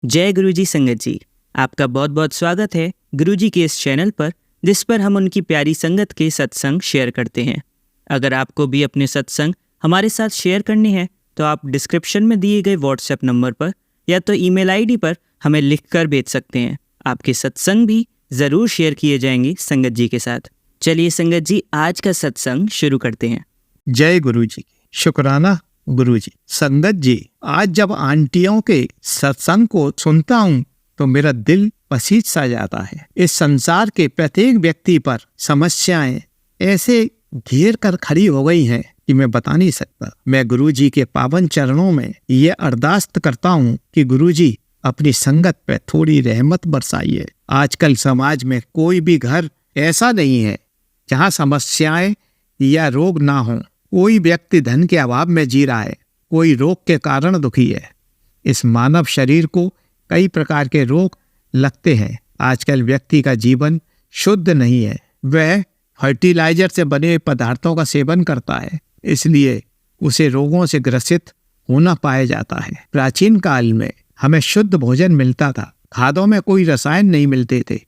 जय गुरुजी संगत जी। आपका बहुत बहुत स्वागत है गुरुजी के इस चैनल पर, जिस पर हम उनकी प्यारी संगत के सत्संग शेयर करते हैं। अगर आपको भी अपने सत्संग हमारे साथ शेयर करने हैं तो आप डिस्क्रिप्शन में दिए गए व्हाट्सएप नंबर पर या तो ईमेल आईडी पर हमें लिखकर भेज सकते हैं। आपके सत्संग भी ज़रूर शेयर किए जाएंगे संगत जी के साथ। चलिए संगत जी, आज का सत्संग शुरू करते हैं। जय गुरु जी। शुक्राना गुरु जी। संगत जी, आज जब आंटियों के सत्संग को सुनता हूँ तो मेरा दिल पसीज सा जाता है। इस संसार के प्रत्येक व्यक्ति पर समस्याएं ऐसे घेर कर खड़ी हो गई हैं कि मैं बता नहीं सकता। मैं गुरु जी के पावन चरणों में ये अरदास करता हूँ कि गुरु जी अपनी संगत पे थोड़ी रहमत बरसाइए। आजकल समाज में कोई भी घर ऐसा नहीं है जहाँ समस्याएं या रोग ना हो। कोई व्यक्ति धन के अभाव में जी रहा है, कोई रोग के कारण दुखी है। इस मानव शरीर को कई प्रकार के रोग लगते हैं। आजकल व्यक्ति का जीवन शुद्ध नहीं है, वह फर्टिलाइजर से बने पदार्थों का सेवन करता है, इसलिए उसे रोगों से ग्रसित होना पाया जाता है। प्राचीन काल में हमें शुद्ध भोजन मिलता था, खादों में कोई रसायन नहीं मिलते थे,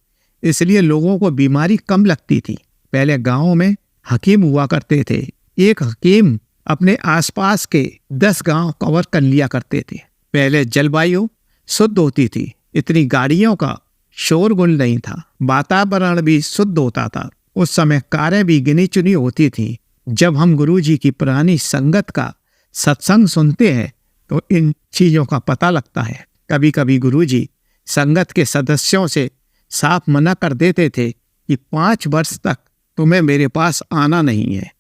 इसलिए लोगों को बीमारी कम लगती थी। पहले गाँव में हकीम हुआ करते थे। एक हकीम अपने आसपास के 10 गांव कवर कर लिया करते थे। पहले जलवायु शुद्ध होती थी, इतनी गाड़ियों का शोरगुल नहीं था, वातावरण भी शुद्ध होता था। उस समय कारें भी गिनी चुनी होती थी। जब हम गुरुजी की पुरानी संगत का सत्संग सुनते हैं तो इन चीजों का पता लगता है। कभी कभी गुरुजी संगत के सदस्यों से साफ मना कर देते थे कि 5 वर्ष तक तुम्हें मेरे पास आना नहीं है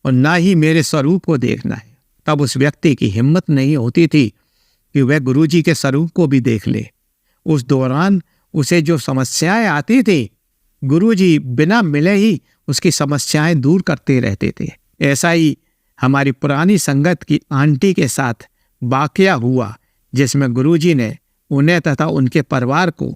और ना ही मेरे स्वरूप को देखना है। तब उस व्यक्ति की हिम्मत नहीं होती थी कि वह गुरुजी के स्वरूप को भी देख ले। उस दौरान उसे जो समस्याएं आती थी, गुरुजी बिना मिले ही उसकी समस्याएं दूर करते रहते थे। ऐसा ही हमारी पुरानी संगत की आंटी के साथ वाकया हुआ, जिसमें गुरुजी ने उन्हें तथा उनके परिवार को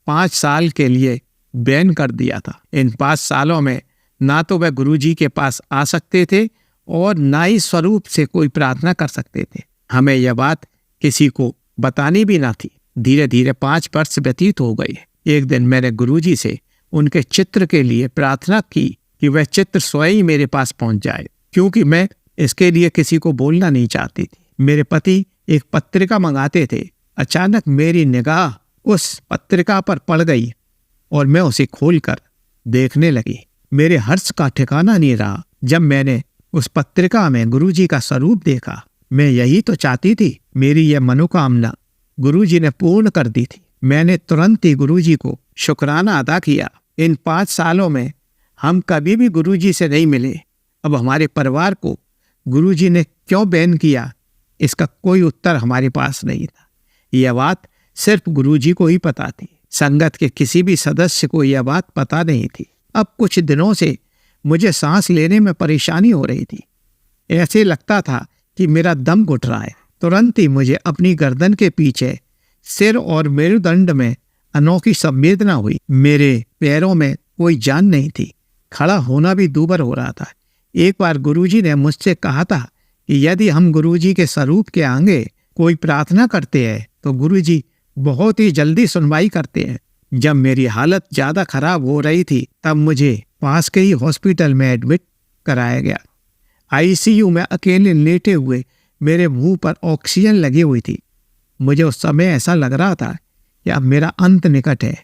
5 साल के लिए बैन कर दिया था। इन 5 सालों में ना तो वह गुरुजी के पास आ सकते थे और ना ही स्वरूप से कोई प्रार्थना कर सकते थे। हमें यह बात किसी को बतानी भी ना थी। धीरे धीरे 5 वर्ष व्यतीत हो गए। एक दिन मैंने गुरुजी से उनके चित्र के लिए प्रार्थना की कि वह चित्र स्वयं ही मेरे पास पहुंच जाए, क्योंकि मैं इसके लिए किसी को बोलना नहीं चाहती थी। मेरे पति एक पत्रिका मंगाते थे। अचानक मेरी निगाह उस पत्रिका पर पड़ गई और मैं उसे खोलकर देखने लगी। मेरे हर्ष का ठिकाना नहीं रहा जब मैंने उस पत्रिका में गुरुजी का स्वरूप देखा। मैं यही तो चाहती थी। मेरी यह मनोकामना गुरुजी ने पूर्ण कर दी थी। मैंने तुरंत ही गुरुजी को शुक्राना अदा किया। इन 5 सालों में हम कभी भी गुरुजी से नहीं मिले। अब हमारे परिवार को गुरुजी ने क्यों बैन किया, इसका कोई उत्तर हमारे पास नहीं था। यह बात सिर्फ गुरुजी को ही पता थी। संगत के किसी भी सदस्य को यह बात पता नहीं थी। अब कुछ दिनों से मुझे सांस लेने में परेशानी हो रही थी। ऐसे लगता था कि मेरा दम घुट रहा है। तुरंत ही मुझे अपनी गर्दन के पीछे, सिर और मेरुदंड में अनोखी संवेदना हुई। मेरे पैरों में कोई जान नहीं थी। खड़ा होना भी दूभर हो रहा था। एक बार गुरुजी ने मुझसे कहा था कि यदि हम गुरुजी के स्वरूप के आगे कोई प्रार्थना करते हैं तो गुरुजी बहुत ही जल्दी सुनवाई करते हैं। जब मेरी हालत ज्यादा खराब हो रही थी तब मुझे पास के ही हॉस्पिटल में एडमिट कराया गया। आईसीयू में अकेले लेटे हुए मेरे मुंह पर ऑक्सीजन लगी हुई थी। मुझे उस समय ऐसा लग रहा था कि अब मेरा अंत निकट है।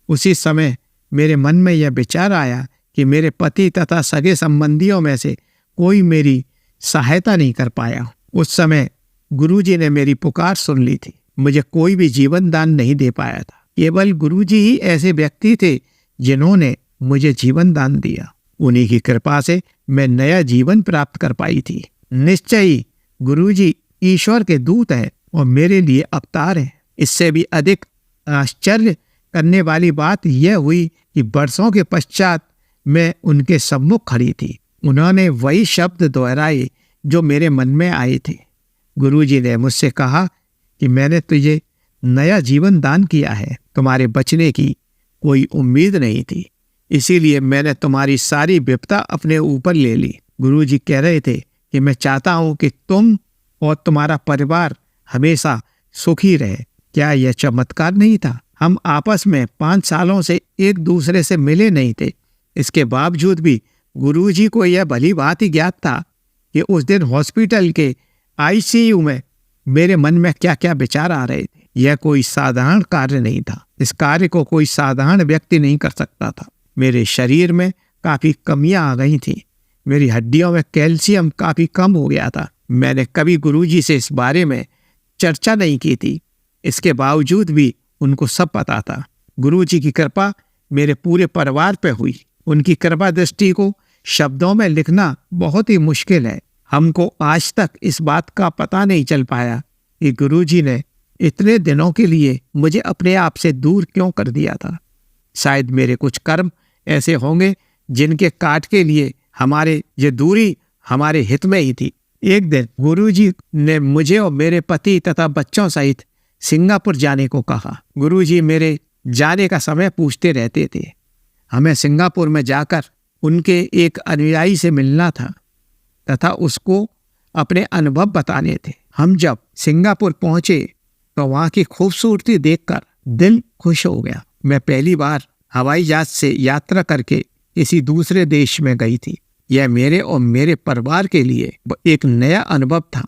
उसी समय मेरे मन में यह विचार आया कि मेरे पति तथा सगे संबंधियों में से कोई मेरी सहायता नहीं कर पाया। उस समय गुरुजी ने मेरी पुकार सुन ली थी। मुझे कोई भी जीवन दान नहीं दे पाया था। केवल गुरुजी ही ऐसे व्यक्ति थे जिन्होंने मुझे जीवन दान दिया। उन्हीं की कृपा से मैं नया जीवन प्राप्त कर पाई थी। निश्चय ही गुरुजी ईश्वर के दूत हैं और मेरे लिए अवतार हैं। इससे भी अधिक आश्चर्य करने वाली बात यह हुई कि वर्षों के पश्चात मैं उनके सम्मुख खड़ी थी। उन्होंने वही शब्द दोहराए जो मेरे मन में आए थे। गुरुजी ने मुझसे कहा कि मैंने तुझे नया जीवन दान किया है। तुम्हारे बचने की कोई उम्मीद नहीं थी, इसीलिए मैंने तुम्हारी सारी विपदा अपने ऊपर ले ली। गुरुजी कह रहे थे कि मैं चाहता हूं कि तुम और तुम्हारा परिवार हमेशा सुखी रहे। क्या यह चमत्कार नहीं था? हम आपस में 5 सालों से एक दूसरे से मिले नहीं थे। इसके बावजूद भी गुरुजी को यह भली बात ही ज्ञात था कि उस दिन हॉस्पिटल के आईसीयू में मेरे मन में क्या क्या विचार आ रहे थे। यह कोई साधारण कार्य नहीं था। इस कार्य को कोई साधारण व्यक्ति नहीं कर सकता था। मेरे शरीर में काफी कमियां आ गई थी। मेरी हड्डियों में कैल्शियम काफी कम हो गया था। मैंने कभी गुरुजी से इस बारे में चर्चा नहीं की थी। इसके बावजूद भी उनको सब पता था। गुरुजी की कृपा मेरे पूरे परिवार पे हुई। उनकी कृपा दृष्टि को शब्दों में लिखना बहुत ही मुश्किल है। हमको आज तक इस बात का पता नहीं चल पाया कि गुरुजी ने इतने दिनों के लिए मुझे अपने आप से दूर क्यों कर दिया था। शायद मेरे कुछ कर्म ऐसे होंगे जिनके काट के लिए ये दूरी हमारे हित में ही थी। एक दिन गुरुजी ने मुझे और मेरे पति तथा बच्चों सहित सिंगापुर जाने को कहा। गुरुजी मेरे जाने का समय पूछते रहते थे। हमें सिंगापुर में जाकर उनके एक अनुयायी से मिलना था तथा उसको अपने अनुभव बताने थे। हम जब सिंगापुर पहुंचे तो वहां की खूबसूरती देखकर दिल खुश हो गया। मैं पहली बार हवाई जहाज से यात्रा करके किसी दूसरे देश में गई थी। यह मेरे और मेरे परिवार के लिए एक नया अनुभव था।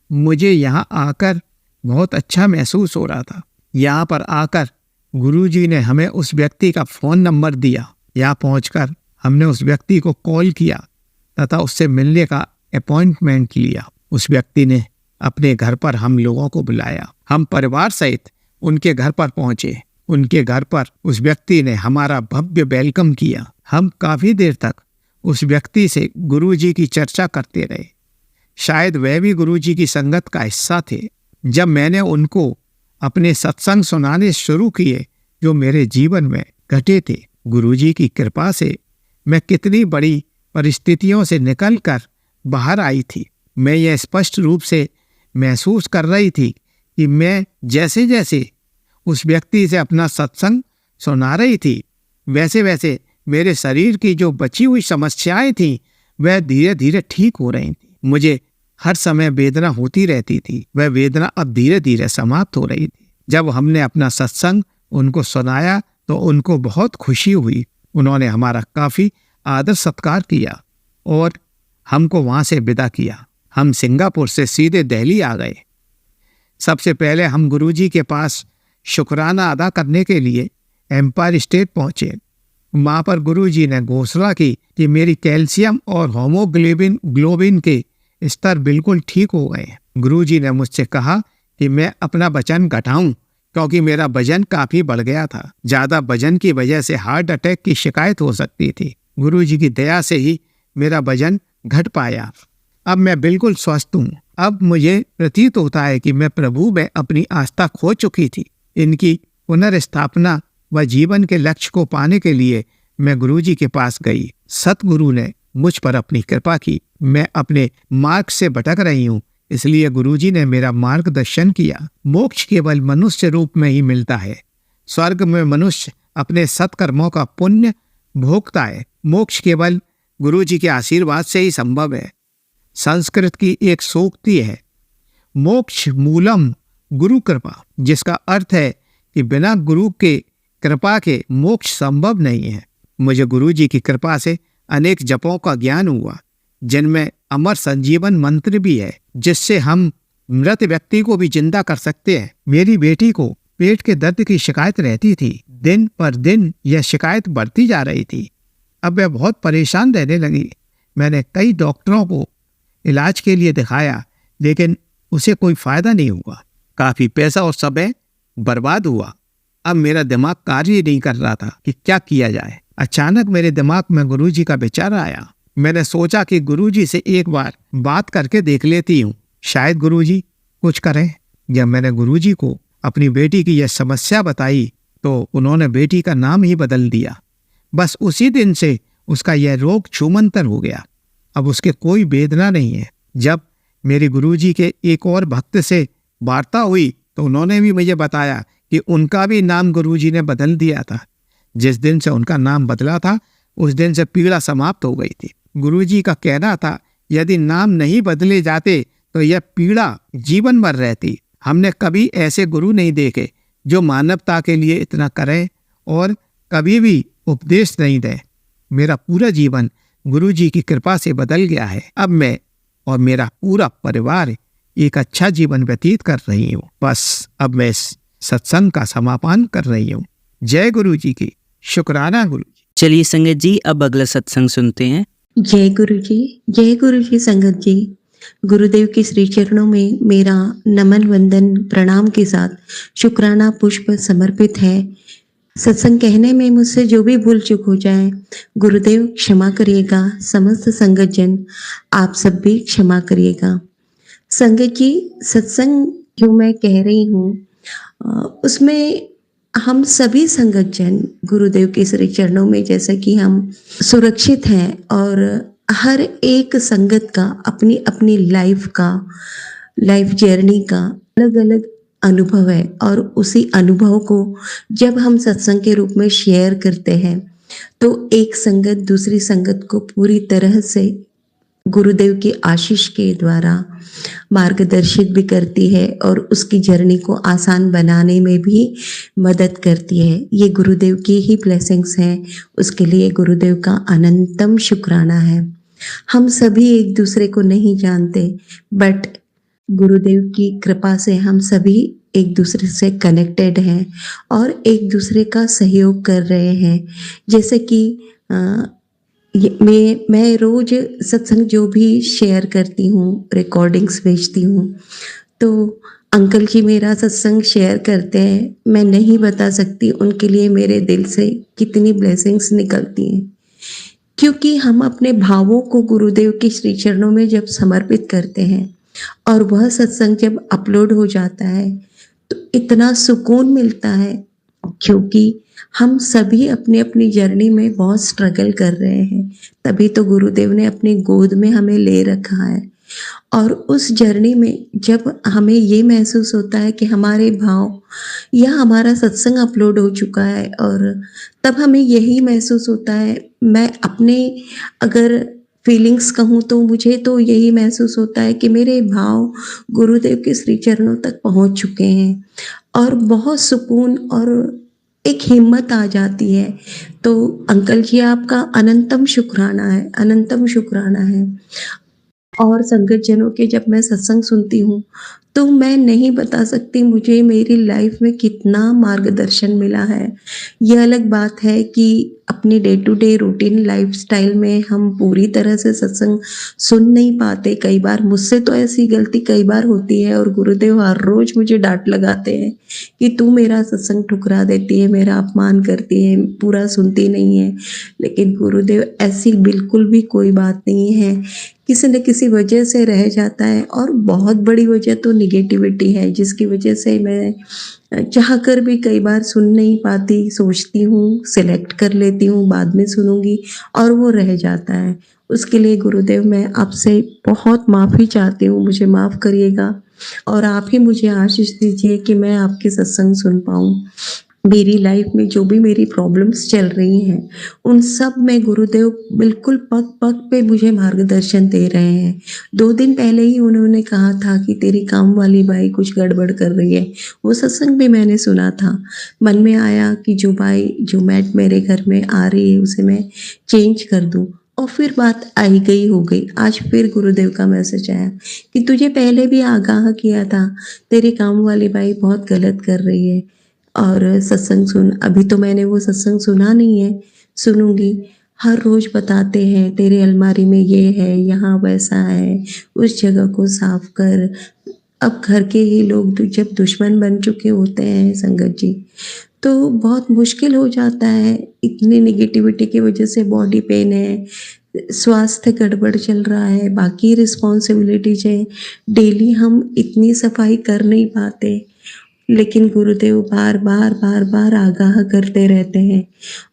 मुझे यहाँ आकर बहुत अच्छा महसूस हो रहा था। यहाँ पर आकर गुरुजी ने हमें उस व्यक्ति का फ़ोन नंबर दिया। यहाँ पहुंचकर हमने उस व्यक्ति को कॉल किया तथा उससे मिलने का अपॉइंटमेंट लिया। उस व्यक्ति ने अपने घर पर हम लोगों को बुलाया। हम परिवार सहित उनके घर पर पहुंचे। उनके घर पर उस व्यक्ति ने हमारा भव्य वेलकम किया। हम काफ़ी देर तक उस व्यक्ति से गुरुजी की चर्चा करते रहे। शायद वह भी गुरुजी की संगत का हिस्सा थे। जब मैंने उनको अपने सत्संग सुनाने शुरू किए जो मेरे जीवन में घटे थे, गुरुजी की कृपा से मैं कितनी बड़ी परिस्थितियों से निकलकर बाहर आई थी। मैं यह स्पष्ट रूप से महसूस कर रही थी कि मैं जैसे जैसे उस व्यक्ति से अपना सत्संग सुना रही थी, वैसे वैसे मेरे शरीर की जो बची हुई समस्याएं थीं वह धीरे धीरे ठीक हो रही थी। मुझे हर समय वेदना होती रहती थी, वह वेदना अब धीरे धीरे समाप्त हो रही थी। जब हमने अपना सत्संग उनको सुनाया तो उनको बहुत खुशी हुई। उन्होंने हमारा काफ़ी आदर सत्कार किया और हमको वहाँ से विदा किया। हम सिंगापुर से सीधे दिल्ली आ गए। सबसे पहले हम गुरुजी के पास शुक्राना अदा करने के लिए एम्पायर स्टेट पहुँचे। वहाँ पर गुरुजी ने घोषणा की कि मेरी कैल्शियम और होमोग्लोबिन के स्तर बिल्कुल ठीक हो गए। गुरुजी ने मुझसे कहा कि मैं अपना वजन घटाऊं क्योंकि मेरा वजन काफ़ी बढ़ गया था। ज़्यादा वजन की वजह से हार्ट अटैक की शिकायत हो सकती थी। गुरुजी की दया से ही मेरा वजन घट पाया। अब मैं बिल्कुल स्वस्थ हूँ। अब मुझे प्रतीत होता है कि मैं प्रभु में अपनी आस्था खो चुकी थी। इनकी पुनर्स्थापना व जीवन के लक्ष्य को पाने के लिए मैं गुरुजी के पास गई। सतगुरु ने मुझ पर अपनी कृपा की। मैं अपने मार्ग से भटक रही हूँ, इसलिए गुरुजी ने मेरा मार्गदर्शन किया। मोक्ष केवल मनुष्य रूप में ही मिलता है। स्वर्ग में मनुष्य अपने सत्कर्मों का पुण्य भोगता है। मोक्ष केवल गुरुजी के आशीर्वाद से ही संभव है। संस्कृत की एक सूक्ति है, मोक्ष मूलम गुरु कृपा, जिसका अर्थ है कि बिना गुरु के कृपा के मोक्ष संभव नहीं है। मुझे गुरुजी की कृपा से अनेक जपों का ज्ञान हुआ, जिनमें अमर संजीवन मंत्र भी है, जिससे हम मृत व्यक्ति को भी जिंदा कर सकते हैं। मेरी बेटी को पेट के दर्द की शिकायत रहती थी। दिन पर दिन यह शिकायत बढ़ती जा रही थी। अब वह बहुत परेशान रहने लगी। मैंने कई डॉक्टरों को इलाज के लिए दिखाया, लेकिन उसे कोई फायदा नहीं हुआ। काफ़ी पैसा और समय बर्बाद हुआ। अब मेरा दिमाग कार्य नहीं कर रहा था कि क्या किया जाए। अचानक मेरे दिमाग में गुरुजी का विचार आया। मैंने सोचा कि गुरुजी से एक बार बात करके देख लेती हूँ, शायद गुरुजी कुछ करें। जब मैंने गुरुजी को अपनी बेटी की यह समस्या बताई तो उन्होंने बेटी का नाम ही बदल दिया। बस उसी दिन से उसका यह रोग छूमंतर हो गया। अब उसके कोई वेदना नहीं है। जब मेरी गुरुजी के एक और भक्त से वार्ता हुई तो उन्होंने भी मुझे बताया कि उनका भी नाम गुरुजी ने बदल दिया था। जिस दिन से उनका नाम बदला था उस दिन से पीड़ा समाप्त हो गई थी। गुरुजी का कहना था, यदि नाम नहीं बदले जाते तो यह पीड़ा जीवन भर रहती। हमने कभी ऐसे गुरु नहीं देखे जो मानवता के लिए इतना करें और कभी भी उपदेश नहीं दें। मेरा पूरा जीवन गुरु जी की कृपा से बदल गया है। अब मैं और मेरा पूरा परिवार एक अच्छा जीवन व्यतीत कर रही हूँ। बस अब मैं इस सत्संग का समापन कर रही हूँ। जय गुरु जी की। शुक्राना गुरु जी। चलिए संगत जी, अब अगला सत्संग सुनते हैं। जय गुरु जी, जय गुरु जी। संगत जी, गुरुदेव के श्री चरणों में मेरा नमन वंदन प्रणाम के साथ शुक्राना पुष्प समर्पित है। सत्संग कहने में मुझसे जो भी भूल चूक हो जाए, गुरुदेव क्षमा करिएगा। समस्त संगत जन आप सब भी क्षमा करिएगा। संगत जी, सत्संग जो मैं कह रही हूँ उसमें हम सभी संगत जन गुरुदेव के श्री चरणों में जैसे कि हम सुरक्षित हैं और हर एक संगत का अपनी अपनी लाइफ जर्नी का अलग अलग अनुभव है और उसी अनुभव को जब हम सत्संग के रूप में शेयर करते हैं तो एक संगत दूसरी संगत को पूरी तरह से गुरुदेव की आशीष के द्वारा मार्गदर्शित भी करती है और उसकी जर्नी को आसान बनाने में भी मदद करती है। ये गुरुदेव की ही ब्लेसिंग्स हैं, उसके लिए गुरुदेव का अनंतम शुक्राना है। हम सभी एक दूसरे को नहीं जानते, बट गुरुदेव की कृपा से हम सभी एक दूसरे से कनेक्टेड हैं और एक दूसरे का सहयोग कर रहे हैं। जैसे कि मैं रोज सत्संग जो भी शेयर करती हूँ, रिकॉर्डिंग्स भेजती हूँ, तो अंकल जी मेरा सत्संग शेयर करते हैं। मैं नहीं बता सकती उनके लिए मेरे दिल से कितनी ब्लेसिंग्स निकलती हैं, क्योंकि हम अपने भावों को गुरुदेव के श्री चरणों में जब समर्पित करते हैं और वह सत्संग जब अपलोड हो जाता है तो इतना सुकून मिलता है, क्योंकि हम सभी अपनी अपनी जर्नी में बहुत स्ट्रगल कर रहे हैं। तभी तो गुरुदेव ने अपनी गोद में हमें ले रखा है और उस जर्नी में जब हमें ये महसूस होता है कि हमारे भाव या हमारा सत्संग अपलोड हो चुका है, और तब हमें यही महसूस होता है, मैं अपने अगर फीलिंग्स कहूँ तो मुझे तो यही महसूस होता है कि मेरे भाव गुरुदेव के श्री चरणों तक पहुँच चुके हैं और बहुत सुकून और एक हिम्मत आ जाती है। तो अंकल जी आपका अनंतम शुक्राना है, अनंतम शुक्राना है। और संगत जनों के जब मैं सत्संग सुनती हूँ तो मैं नहीं बता सकती मुझे मेरी लाइफ में कितना मार्गदर्शन मिला है। यह अलग बात है कि अपनी day to day routine lifestyle में हम पूरी तरह से सत्संग सुन नहीं पाते। कई बार मुझसे तो ऐसी गलती कई बार होती है और गुरुदेव हर रोज मुझे डांट लगाते हैं कि तू मेरा सत्संग ठुकरा देती है, मेरा अपमान करती है, पूरा सुनती नहीं है। लेकिन गुरुदेव ऐसी बिल्कुल भी कोई बात नहीं है, किसी न किसी वजह से रह जाता है और बहुत बड़ी वजह तो निगेटिविटी है, जिसकी वजह से मैं चाह कर भी कई बार सुन नहीं पाती। सोचती हूँ, सिलेक्ट कर लेती हूँ, बाद में सुनूंगी और वो रह जाता है। उसके लिए गुरुदेव मैं आपसे बहुत माफ़ी चाहती हूँ, मुझे माफ़ करिएगा और आप ही मुझे आशीष दीजिए कि मैं आपके सत्संग सुन पाऊँ। मेरी लाइफ में जो भी मेरी प्रॉब्लम्स चल रही हैं उन सब में गुरुदेव बिल्कुल पग पग पे मुझे मार्गदर्शन दे रहे हैं। 2 दिन पहले ही उन्होंने कहा था कि तेरी काम वाली बाई कुछ गड़बड़ कर रही है। वो सत्संग भी मैंने सुना था। मन में आया कि जो बाई जो मैट मेरे घर में आ रही है उसे मैं चेंज कर दूँ, और फिर बात आई गई हो गई। आज फिर गुरुदेव का मैसेज आया कि तुझे पहले भी आगाह किया था, तेरी काम वाली बाई बहुत गलत कर रही है और सत्संग सुन। अभी तो मैंने वो सत्संग सुना नहीं है, सुनूंगी। हर रोज बताते हैं तेरे अलमारी में ये है, यहाँ वैसा है, उस जगह को साफ कर। अब घर के ही लोग जब दुश्मन बन चुके होते हैं संगत जी, तो बहुत मुश्किल हो जाता है। इतनी निगेटिविटी की वजह से बॉडी पेन है, स्वास्थ्य गड़बड़ चल रहा है, बाकी रिस्पॉन्सिबिलिटीज है, डेली हम इतनी सफाई कर नहीं पाते। लेकिन गुरुदेव बार बार आगाह करते रहते हैं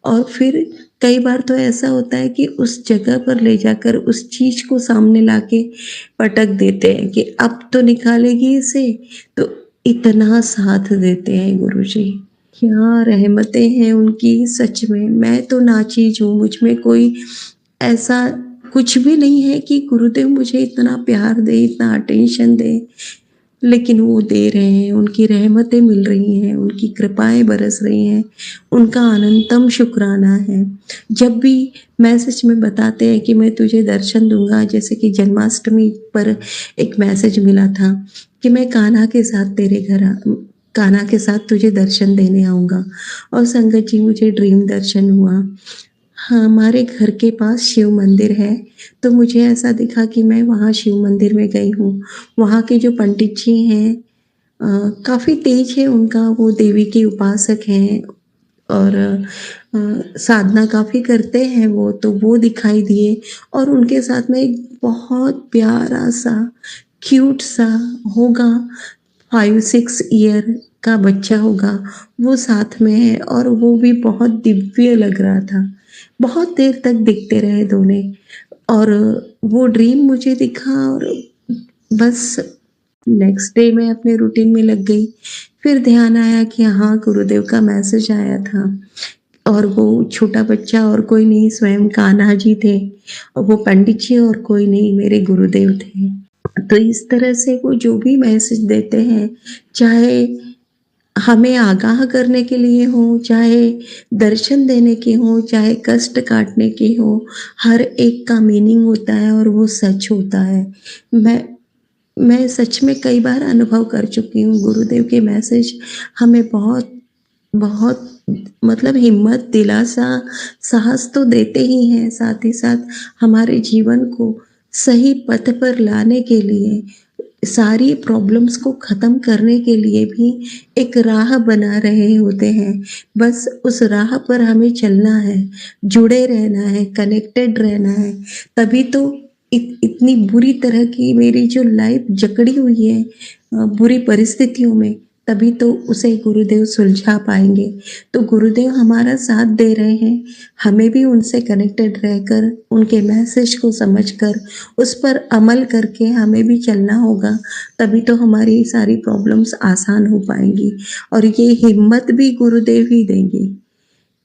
और फिर कई बार तो ऐसा होता है कि उस जगह पर ले जाकर उस चीज को सामने लाके पटक देते हैं कि अब तो निकालेगी इसे। तो इतना साथ देते हैं गुरुजी, क्या रहमतें हैं उनकी। सच में मैं तो नाचीज हूँ, मुझ में कोई ऐसा कुछ भी नहीं है कि गुरुदेव मुझे इतना प्यार दे, इतना अटेंशन दे। लेकिन वो दे रहे हैं, उनकी रहमतें मिल रही हैं, उनकी कृपाएँ बरस रही हैं, उनका अनंतम शुक्राना है। जब भी मैसेज में बताते हैं कि मैं तुझे दर्शन दूँगा, जैसे कि जन्माष्टमी पर एक मैसेज मिला था कि मैं कान्हा के साथ कान्हा के साथ तुझे दर्शन देने आऊँगा, और संगत जी मुझे ड्रीम दर्शन हुआ। हाँ, हमारे घर के पास शिव मंदिर है, तो मुझे ऐसा दिखा कि मैं वहाँ शिव मंदिर में गई हूँ। वहाँ के जो पंडित जी हैं काफ़ी तेज है उनका, वो देवी के उपासक हैं और साधना काफ़ी करते हैं वो, तो वो दिखाई दिए। और उनके साथ में एक बहुत प्यारा सा क्यूट सा होगा, 5-6 ईयर का बच्चा होगा, वो साथ में है और वो भी बहुत दिव्य लग रहा था। बहुत देर तक दिखते रहे दोनों, और वो ड्रीम मुझे दिखा, और बस नेक्स्ट डे मैं अपने रूटीन में लग गई। फिर ध्यान आया कि हाँ, गुरुदेव का मैसेज आया था, और वो छोटा बच्चा और कोई नहीं, स्वयं कान्हा जी थे, और वो पंडित जी और कोई नहीं, मेरे गुरुदेव थे। तो इस तरह से वो जो भी मैसेज देते हैं, चाहे हमें आगाह करने के लिए हो, चाहे दर्शन देने के हों, चाहे कष्ट काटने के हों, हर एक का मीनिंग होता है और वो सच होता है। मैं सच में कई बार अनुभव कर चुकी हूँ, गुरुदेव के मैसेज हमें बहुत बहुत मतलब हिम्मत, दिलासा, साहस तो देते ही हैं, साथ ही साथ हमारे जीवन को सही पथ पर लाने के लिए, सारी प्रॉब्लम्स को ख़त्म करने के लिए भी एक राह बना रहे होते हैं। बस उस राह पर हमें चलना है, जुड़े रहना है, कनेक्टेड रहना है। तभी तो इतनी बुरी तरह की मेरी जो लाइफ जकड़ी हुई है बुरी परिस्थितियों में, तभी तो उसे गुरुदेव सुलझा पाएंगे। तो गुरुदेव हमारा साथ दे रहे हैं, हमें भी उनसे कनेक्टेड रहकर, उनके मैसेज को समझकर, उस पर अमल करके हमें भी चलना होगा। तभी तो हमारी सारी प्रॉब्लम्स आसान हो पाएंगी, और ये हिम्मत भी गुरुदेव ही देंगे।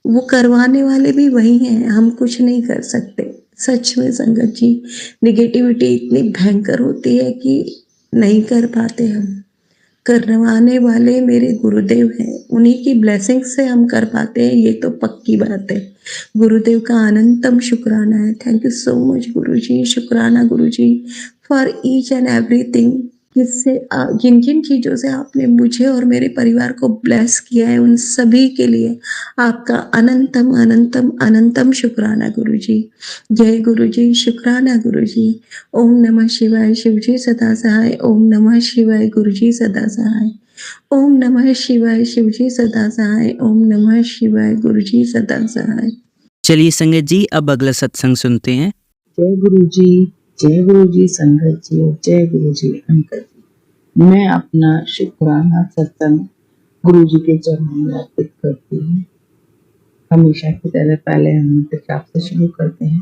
वो करवाने वाले भी वही हैं, हम कुछ नहीं कर सकते। सच में संगत जी, निगेटिविटी इतनी भयंकर होती है कि नहीं कर पाते हम। करवाने वाले मेरे गुरुदेव हैं, उन्हीं की ब्लेसिंग से हम कर पाते हैं, ये तो पक्की बात है। गुरुदेव का अनंतम शुक्राना है। थैंक यू सो मच गुरुजी, शुक्राना गुरुजी फॉर ईच एंड एवरीथिंग, जिससे जिन जिन चीज़ों से आपने मुझे और मेरे परिवार को ब्लेस किया है, उन सभी के लिए आपका अनंतम अनंतम अनंतम शुक्राना गुरुजी। जय गुरुजी, शुक्राना गुरुजी। ओम नमः शिवाय, शिवजी सदा सहाय। ओम नमः शिवाय, गुरुजी सदा सहाय। ओम नमः शिवाय, शिवजी सदा सहाय। ओम नमः शिवाय, गुरुजी सदा सहाय। चलिए संगत जी, अब अगला सत्संग सुनते हैं। जय गुरु जी संगत जी, और जय गुरु जी अंकल जी। मैं अपना शुक्राना सत्संग गुरु जी के चरणों में अर्पित करती हूँ। हमेशा की तरह पहले हम मंत्र जाप से शुरू करते हैं,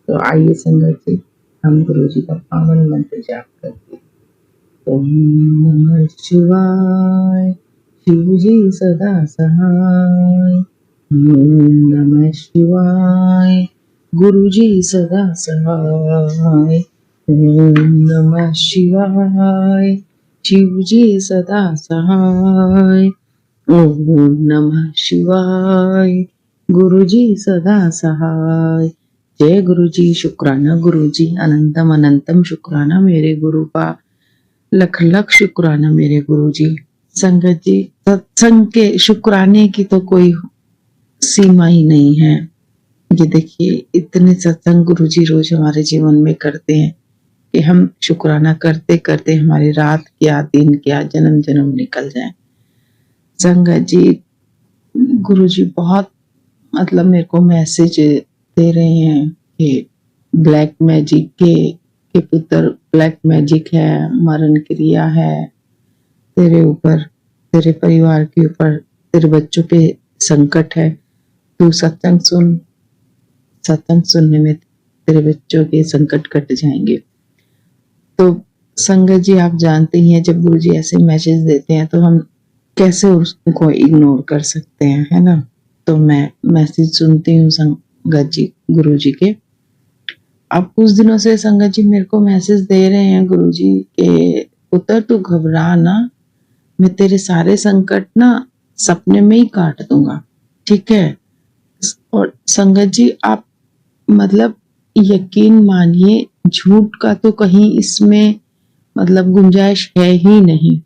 तो आइए संगत जी हम गुरु जी का पावन मंत्र जाप करते हैं। ओम नमः शिवाय, शिव जी सदा सहाय। ओम नमः शिवाय, गुरु जी सदा सहाय। ओम नमः शिवाय, शिव जी सदा सहाय। ओम नमः शिवाय, गुरु जी सदा सहाय। जय गुरु जी, शुक्राना गुरु जी, अनंतम अनंतम शुक्राना मेरे गुरु का, लख लख शुक्राना मेरे गुरु जी। संगत जी, सत्संग के शुक्राने की तो कोई सीमा ही नहीं है। ये देखिए, इतने सत्संग गुरु जी रोज हमारे जीवन में करते हैं कि हम शुक्राना करते करते हमारी रात क्या, दिन क्या, जन्म जन्म निकल जाए। संगत जी, गुरु जी बहुत मतलब मेरे को मैसेज दे रहे हैं कि ब्लैक मैजिक के पुत्र, ब्लैक मैजिक है, मरण क्रिया है तेरे ऊपर, तेरे परिवार के ऊपर, तेरे बच्चों पे संकट है। तू सत्संग सुन, सत्संग सुनने में तेरे बच्चों के संकट कट जाएंगे। तो संगत जी, आप जानते ही हैं, जब गुरु जी ऐसे मैसेज देते हैं तो हम कैसे उसको इग्नोर कर सकते हैं, है ना। तो मैं मैसेज सुनती हूँ संगत जी गुरु जी के। अब कुछ दिनों से संगत जी मेरे को मैसेज दे रहे हैं गुरु जी के पुत्र तू घबरा ना, मैं तेरे सारे संकट ना सपने में ही काट दूंगा, ठीक है। और संगत जी आप मतलब यकीन मानिए, झूठ का तो कहीं इसमें मतलब गुंजाइश है ही नहीं।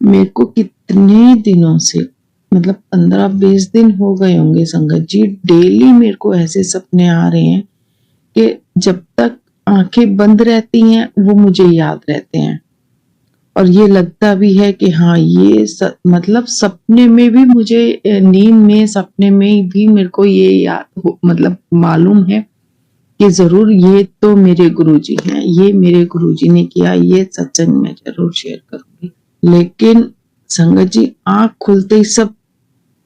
मेरे को कितने दिनों से मतलब 15-20 दिन हो गए होंगे संगत जी, डेली मेरे को ऐसे सपने आ रहे हैं कि जब तक आंखें बंद रहती हैं वो मुझे याद रहते हैं, और ये लगता भी है कि हाँ ये मतलब सपने में भी मुझे, नींद में सपने में भी मेरे को ये याद मतलब मालूम है कि जरूर ये तो मेरे गुरुजी हैं, ये मेरे गुरुजी ने किया, ये सत्संग में जरूर शेयर करूंगी। लेकिन संगत जी आंख खुलते ही सब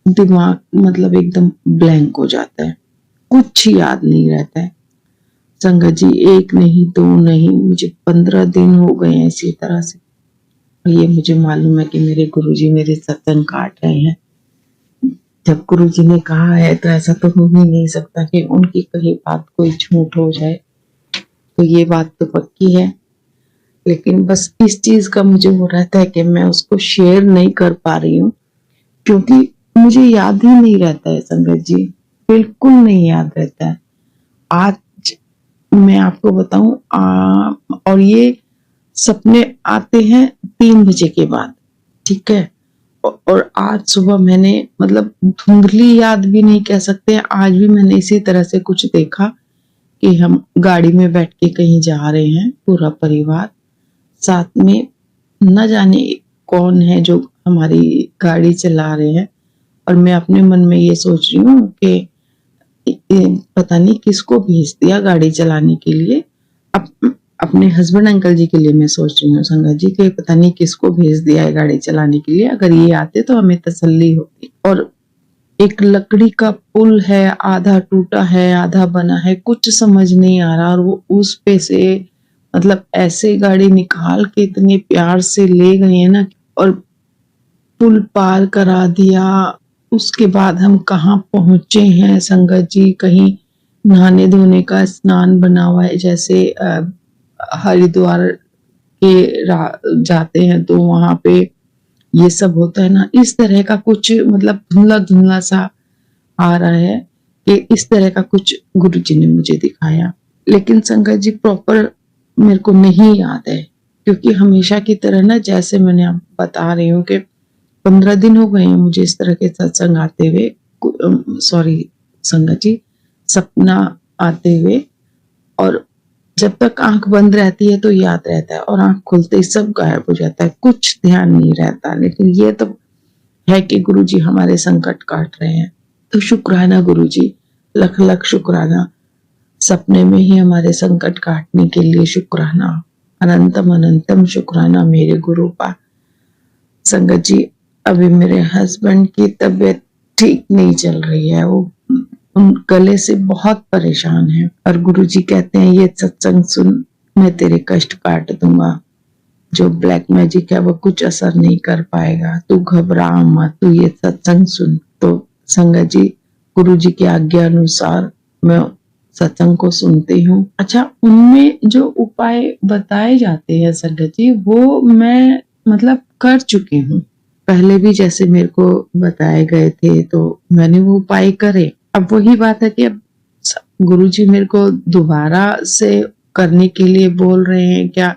दिमाग मतलब एकदम ब्लैंक हो जाता है, कुछ याद नहीं रहता है संगत जी। एक नहीं दो नहीं, मुझे 15 दिन हो गए हैं इसी तरह से। ये मुझे मालूम है कि मेरे गुरुजी मेरे सत्संग काट रहे हैं। जब गुरुजी ने कहा है तो ऐसा तो हो ही नहीं सकता कि उनकी कही बात कोई झूठ हो जाए, तो ये बात तो पक्की है। लेकिन बस इस चीज का मुझे वो रहता है कि मैं उसको शेयर नहीं कर पा रही हूँ, क्योंकि मुझे याद ही नहीं रहता है संगत जी, बिल्कुल नहीं याद रहता है। आज मैं आपको बताऊं, और ये सपने आते हैं 3 बजे के बाद, ठीक है। और आज सुबह मैंने मतलब धुंधली याद भी नहीं कह सकते, आज भी मैंने इसी तरह से कुछ देखा कि हम गाड़ी में बैठ के कहीं जा रहे हैं पूरा परिवार, साथ में न जाने कौन है जो हमारी गाड़ी चला रहे हैं, और मैं अपने मन में ये सोच रही हूँ कि पता नहीं किसको भेज दिया गाड़ी चलाने के लिए। अपने हस्बैंड अंकल जी के लिए मैं सोच रही हूँ संगत जी कि पता नहीं किसको भेज दिया है गाड़ी चलाने के लिए, अगर ये आते तो हमें तसल्ली होती। और एक लकड़ी का पुल है, आधा टूटा है आधा बना है, कुछ समझ नहीं आ रहा, और वो उस पे से मतलब ऐसे गाड़ी निकाल के इतने प्यार से ले गए हैं ना, और पुल पार करा दिया। उसके बाद हम कहाँ पहुंचे हैं संगत जी, कहीं नहाने धोने का स्नान बना हुआ है, जैसे हरिद्वार के जाते हैं तो वहां पे ये सब होता है ना, इस तरह का कुछ मतलब धुंधला धुंधला सा आ रहा है कि इस तरह का कुछ गुरुजी ने मुझे दिखाया। लेकिन संगत जी प्रॉपर मेरे को नहीं याद है, क्योंकि हमेशा की तरह ना, जैसे मैंने आप बता रही हूँ कि 15 दिन हो गए हैं मुझे इस तरह के सत्संग आते हुए, सॉरी संगत जी, सपना आते हुए, और जब तक आंख बंद रहती है तो याद रहता है, और आंख खुलते ही सब गायब हो जाता है, कुछ ध्यान नहीं रहता। लेकिन ये तो है कि गुरुजी हमारे संकट काट रहे हैं, तो शुक्राना गुरुजी, लख लख शुक्राना, सपने में ही हमारे संकट काटने के लिए शुक्राना, अनंतम अनंतम शुक्राना मेरे गुरु पा। संगत जी अभी मेरे हस्बैंड की तबीयत ठीक नहीं चल रही है, वो उन गले से बहुत परेशान है, और गुरुजी कहते हैं ये सत्संग सुन, मैं तेरे कष्ट काट दूंगा, जो ब्लैक मैजिक है वो कुछ असर नहीं कर पाएगा, तू घबरा मत, तू ये सत्संग सुन। तो संगत जी गुरुजी की आज्ञा अनुसार मैं सत्संग को सुनती हूँ। अच्छा, उनमें जो उपाय बताए जाते हैं संगत जी, वो मैं मतलब कर चुकी हूँ पहले भी, जैसे मेरे को बताए गए थे तो मैंने वो उपाय करे। अब वही बात है कि अब गुरुजी मेरे को दोबारा से करने के लिए बोल रहे हैं क्या,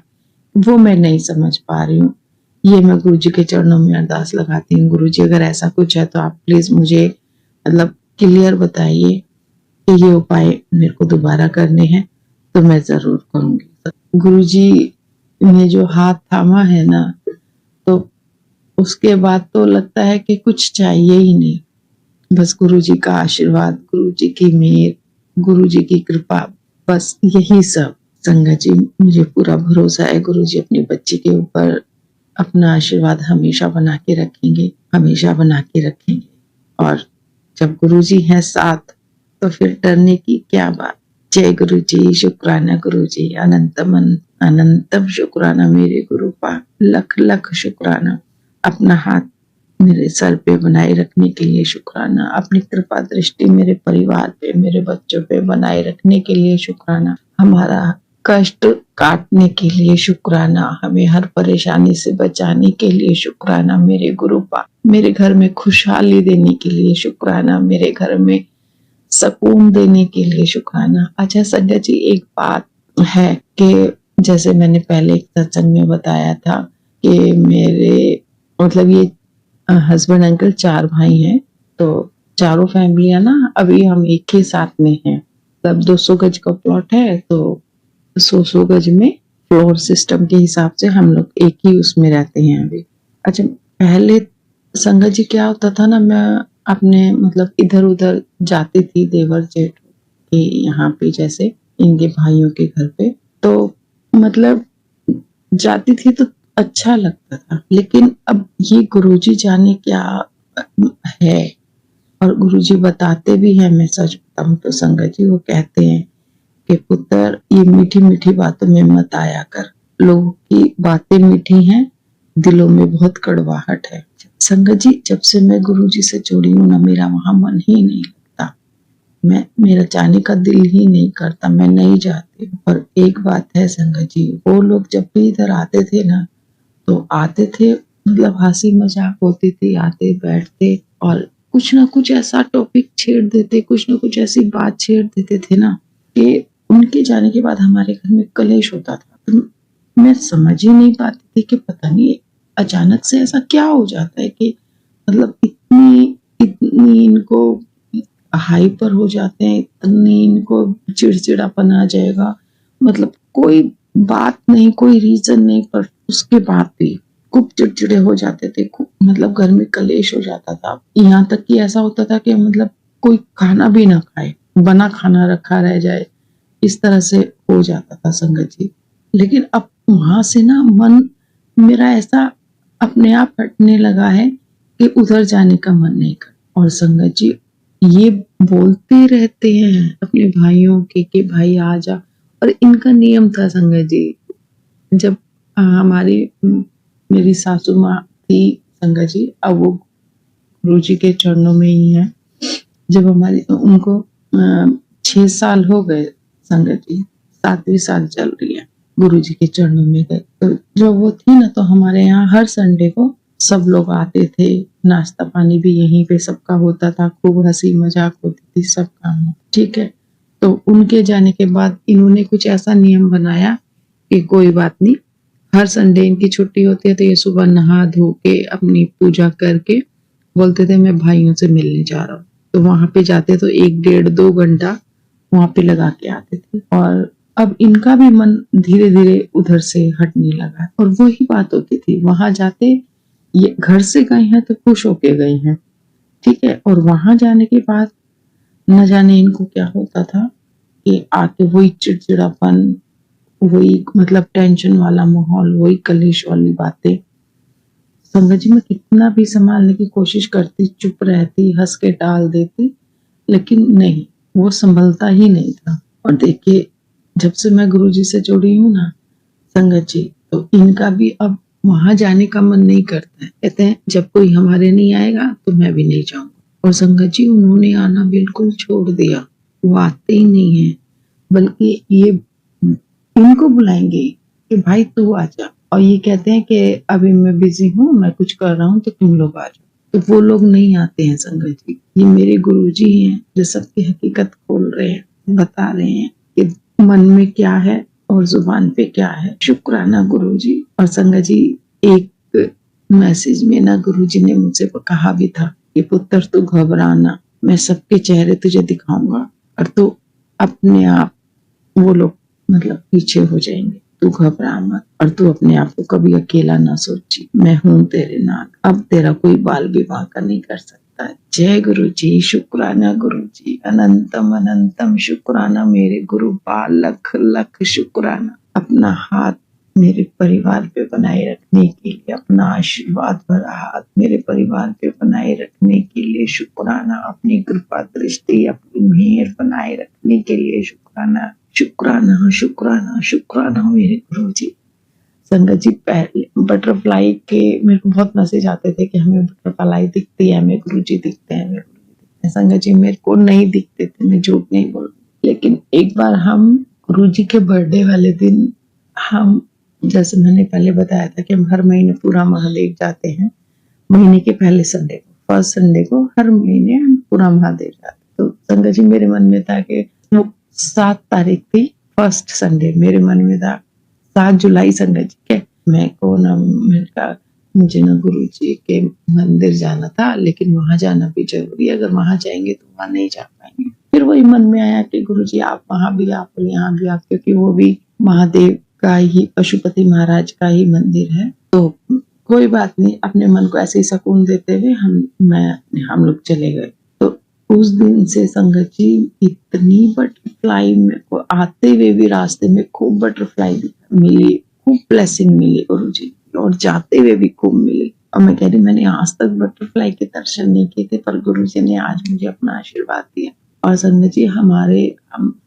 वो मैं नहीं समझ पा रही हूँ। ये मैं गुरुजी के चरणों में अरदास लगाती हूँ, गुरुजी अगर ऐसा कुछ है तो आप प्लीज मुझे मतलब क्लियर बताइए कि ये उपाय मेरे को दोबारा करने हैं, तो मैं जरूर करूंगी। गुरुजी ने जो हाथ थामा है ना, तो उसके बाद तो लगता है कि कुछ चाहिए ही नहीं, बस गुरुजी का आशीर्वाद, गुरुजी की मेहर, गुरुजी की कृपा, बस यही सब। संगत जी मुझे पूरा भरोसा है गुरुजी अपनी बच्ची के ऊपर अपना आशीर्वाद हमेशा बना के रखेंगे, हमेशा बना के रखेंगे, और जब गुरुजी हैं साथ तो फिर डरने की क्या बात। जय गुरुजी, शुक्राना गुरुजी, अनंतम अनंतम शुक्राना मेरे गुरु पा, लख लख शुक्राना। अपना हाथ मेरे सर पे बनाए रखने के लिए शुक्राना, अपनी कृपा दृष्टि मेरे परिवार पे, मेरे बच्चों पे बनाए रखने के लिए शुक्राना। हमारा कष्ट काटने के लिए शुक्राना, हमें हर परेशानी से बचाने के लिए शुक्राना मेरे गुरुपा, मेरे घर में खुशहाली देने के लिए शुक्राना, मेरे घर में सुकून देने के लिए शुक्राना। अच्छा संगत जी, एक बात है कि जैसे मैंने पहले एक सत्संग में बताया था कि मेरे मतलब ये हस्बैंड अंकल 4 भाई हैं, तो चारों फैमिलियां ना अभी हम एक ही साथ में हैं। तब 200 गज का प्लॉट है, तो 100 गज में फ्लोर सिस्टम के हिसाब से हम लोग एक ही उसमें रहते हैं अभी। अच्छा, पहले संगत जी क्या होता था ना, मैं अपने मतलब इधर उधर जाती थी देवर जेठ के यहाँ पे, जैसे इनके भाइयों के घर पे, तो मतलब जाती थी तो अच्छा लगता था। लेकिन अब ये गुरुजी जाने क्या है, और गुरुजी बताते भी हैं, मैं सच बताऊं तो संगत जी, वो कहते हैं कि पुत्र ये मीठी मीठी बातों में मत आया कर, लोगों की बातें मीठी हैं, दिलों में बहुत कड़वाहट है। संगत जी, जब से मैं गुरुजी से जुड़ी हूँ ना, मेरा वहां मन ही नहीं लगता, मेरा जाने का दिल ही नहीं करता, मैं नहीं जाती। और एक बात है संगत जी, वो लोग जब भी इधर आते थे ना, तो आते थे मतलब हंसी मजाक होती थी, आते बैठते और कुछ ना कुछ ऐसा टॉपिक छेड़ देते, कुछ ना कुछ ऐसी बात छेड़ देते थे ना कि उनके जाने के बाद हमारे घर में कलेश होता था। तो मैं समझ ही नहीं पाती थी कि पता नहीं अचानक से ऐसा क्या हो जाता है कि मतलब इतनी इतनी इनको हाइपर हो जाते हैं, इतनी इनको चिड़चिड़ापन आ जाएगा, मतलब कोई बात नहीं, कोई रीजन नहीं, पर उसके बाद भी खूब चिड़चिड़े हो जाते थे, खूब मतलब घर में कलेश हो जाता था। यहाँ तक कि ऐसा होता था कि मतलब कोई खाना भी ना खाए, बना खाना रखा रह जाए, इस तरह से हो जाता था संगत जी। लेकिन अब वहां से ना मन मेरा ऐसा अपने आप हटने लगा है कि उधर जाने का मन नहीं कर। और संगत जी, ये बोलते रहते हैं अपने भाइयों के कि भाई आ जा, और इनका नियम था संगत जी, जब हमारी मेरी सासू माँ थी संगत जी, अब वो गुरुजी के चरणों में ही है। जब हमारी उनको 6 साल हो गए संगत जी, 7वीं साल चल रही है, गुरुजी के चरणों में गए। तो जब वो थी ना, तो हमारे यहाँ हर संडे को सब लोग आते थे, नाश्ता पानी भी यहीं पे सबका होता था, खूब हंसी मजाक होती थी, सब काम, ठीक है। तो उनके जाने के बाद इन्होंने कुछ ऐसा नियम बनाया कि कोई बात नहीं, हर संडे इनकी छुट्टी होती है तो ये सुबह नहा धो के अपनी पूजा करके बोलते थे मैं भाइयों से मिलने जा रहा हूँ। तो वहां पे जाते तो 1 डेढ़ 2 घंटा वहां पे लगा के आते थे। और अब इनका भी मन धीरे धीरे उधर से हटने लगा, और वही बात होती थी, वहां जाते ये घर से गए हैं तो खुश होके गए हैं, ठीक है, और वहां जाने के बाद न जाने इनको क्या होता था कि आके वही चिड़चिड़ापन, वही मतलब टेंशन वाला माहौल, वही कलेश वाली बातें। संगत जी, मैं कितना भी संभालने की कोशिश करती, चुप रहती, हंस के टाल देती, लेकिन नहीं, वो संभलता ही नहीं था। और देखिए, जब से मैं गुरुजी से जुड़ी हूँ ना संगत जी, तो इनका भी अब वहां जाने का मन नहीं करता है, कहते हैं जब कोई हमारे नहीं आएगा तो मैं भी नहीं जाऊंगा। और संगत जी, उन्होंने आना बिल्कुल छोड़ दिया, वो आते ही नहीं है, बल्कि ये इनको बुलाएंगे कि भाई तू आ जा, और ये कहते हैं कि अभी मैं बिजी हूँ, मैं कुछ कर रहा हूँ, तो तुम लोग आ जाओ। तो वो लोग नहीं आते हैं संगत जी। ये मेरे गुरुजी हैं जो सबकी हकीकत खोल रहे हैं, बता रहे हैं कि मन में क्या है और जुबान पे क्या है। शुक्राना गुरुजी। और संगत जी, एक मैसेज में ना गुरुजी ने मुझसे कहा भी था कि पुत्र तू घबराना, मैं सबके चेहरे तुझे दिखाऊंगा और तू अपने आप, वो लोग मतलब पीछे हो जाएंगे, तू घबरा मत, और तू अपने आप को कभी अकेला ना सोची, मैं हूं तेरे नाल, अब तेरा कोई बाल विवाह का नहीं कर सकता। जय गुरु जी, शुक्राना गुरु जी, अनंतम अनंतम शुक्राना मेरे गुरु पाल, लख लख शुक्राना। अपना हाथ मेरे परिवार पे बनाए रखने के लिए, अपना आशीर्वाद भरा हाथ मेरे परिवार पे बनाए रखने के लिए शुक्राना, अपनी कृपा दृष्टि, अपनी मेहर बनाए रखने के लिए शुक्राना, शुक्राना शुक्राना शुक्राना मेरे गुरु जी। संगत जी, पहले बटरफ्लाई के मेरे को बहुत मैसेज आते थे कि हमें बटरफ्लाई दिखती है, हमें गुरु जी दिखते हैं, हमें गुरु जी दिखते हैं। संगत जी, मेरे को नहीं दिखते थे, मैं झूठ नहीं बोल रही, लेकिन एक बार हम गुरु जी के बर्थडे वाले दिन हम, जैसे मैंने पहले बताया था कि हम हर महीने पूरा महादेव जाते हैं। महीने के पहले संडे को, फर्स्ट संडे को हर महीने हम पूरा महादेव जाते हैं। तो संगत जी, मेरे मन में था कि वो 7 तारीख थी, फर्स्ट संडे, मेरे मन में था 7 जुलाई संगत जी के मैं को ना, मैंने कहा मुझे ना गुरु जी के मंदिर जाना था, लेकिन वहां जाना भी जरूरी है, अगर वहां जाएंगे तो वहां नहीं जा पाएंगे। फिर वही मन में आया कि गुरु जी आप वहां भी आप और यहाँ भी आप, क्योंकि वो भी महादेव का ही, पशुपति महाराज का ही मंदिर है। तो कोई बात नहीं, अपने मन को ऐसे ही सुकून देते हुए हम लोग चले गए। तो उस दिन से संगत जी इतनी बटरफ्लाई मेरे को, आते हुए भी रास्ते में खूब बटरफ्लाई मिली, खूब ब्लेसिंग मिली गुरु जी, और जाते हुए भी खूब मिली। और मैं कह रही, मैंने आज तक बटरफ्लाई के दर्शन नहीं किए थे, पर गुरु जी ने आज मुझे अपना आशीर्वाद दिया। और संगत जी, हम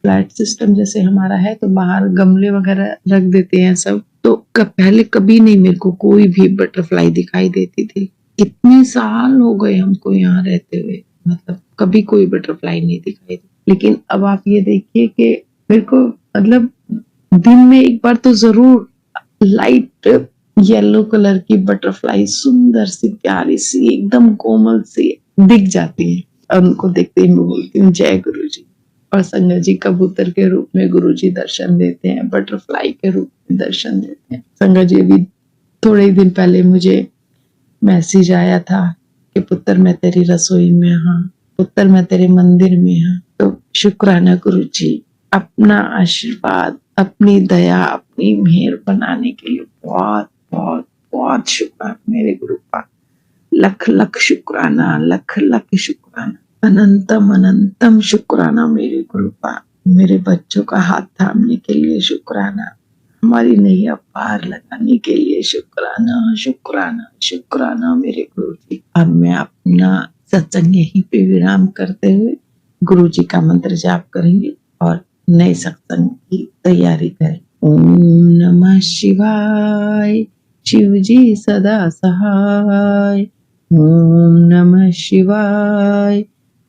फ्लैट सिस्टम जैसे हमारा है, तो बाहर गमले वगैरह रख देते हैं सब, तो पहले कभी नहीं मेरे को कोई भी बटरफ्लाई दिखाई देती थी। कितने साल हो गए हमको यहाँ रहते हुए, मतलब कभी कोई बटरफ्लाई नहीं दिखाई दी। लेकिन अब आप ये देखिए कि मेरे को, मतलब दिन में एक बार तो जरूर लाइट येलो कलर की बटरफ्लाई, सुंदर सी, प्यारी सी, एकदम कोमल सी दिख जाती है। उनको देखते ही मैं बोलती हूँ जय गुरु जी। और संगत जी कबूतर के रूप में गुरु जी दर्शन देते हैं, बटरफ्लाई के रूप में दर्शन देते हैं। संगत जी, अभी थोड़े ही दिन पहले मुझे मैसेज आया था कि पुत्र मैं तेरी रसोई में हाँ, पुत्र मैं तेरे मंदिर में हाँ। तो शुक्राना गुरु जी, अपना आशीर्वाद, अपनी दया, अपनी मेहर बनाने के लिए बहुत बहुत बहुत शुक्राना मेरे गुरु का। लख लख शुक्राना, लख लख शुक्राना, अनंतम अनंतम शुक्राना मेरे गुरु का। मेरे बच्चों का हाथ थामने के लिए शुक्राना, हमारी नैया पार लगाने के लिए शुक्राना, शुक्राना, शुक्राना मेरे गुरु जी। अब मैं अपना सत्संग यहीं पे विराम करते हुए गुरु जी का मंत्र जाप करेंगे और नए सत्संग की तैयारी करें। ओम नमः शिवाय, शिव जी सदा सहाय। ओम नमः शिवाय,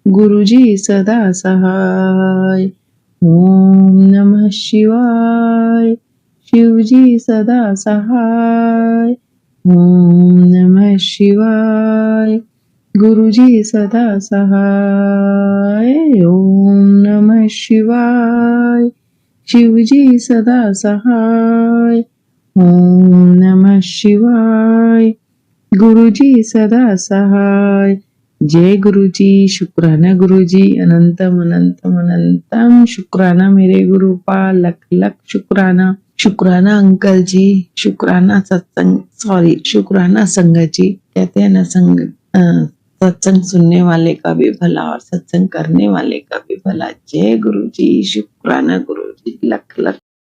गुरु जी सदा सहाय। ओम नमः शिवाय, शिव जी सदा सहाय। ओम नमः शिवाय, गुरु जी सदा सहाय। ओम नमः शिवाय, शिव जी सदा सहाय। ओम नमः शिवाय, गुरु जी सदा सहाय। जय गुरु जी, शुक्राना गुरु जी, अनंतम अनंतम अनंतम शुक्राना मेरे गुरु पा, लख लख शुक्राना। शुक्राना अंकल जी, शुक्राना सत्संग, सॉरी शुक्राना संगत जी। कहते हैं ना, सत्संग सुनने वाले का भी भला और सत्संग करने वाले का भी भला। जय गुरु जी, शुक्राना गुरु जी, लख लख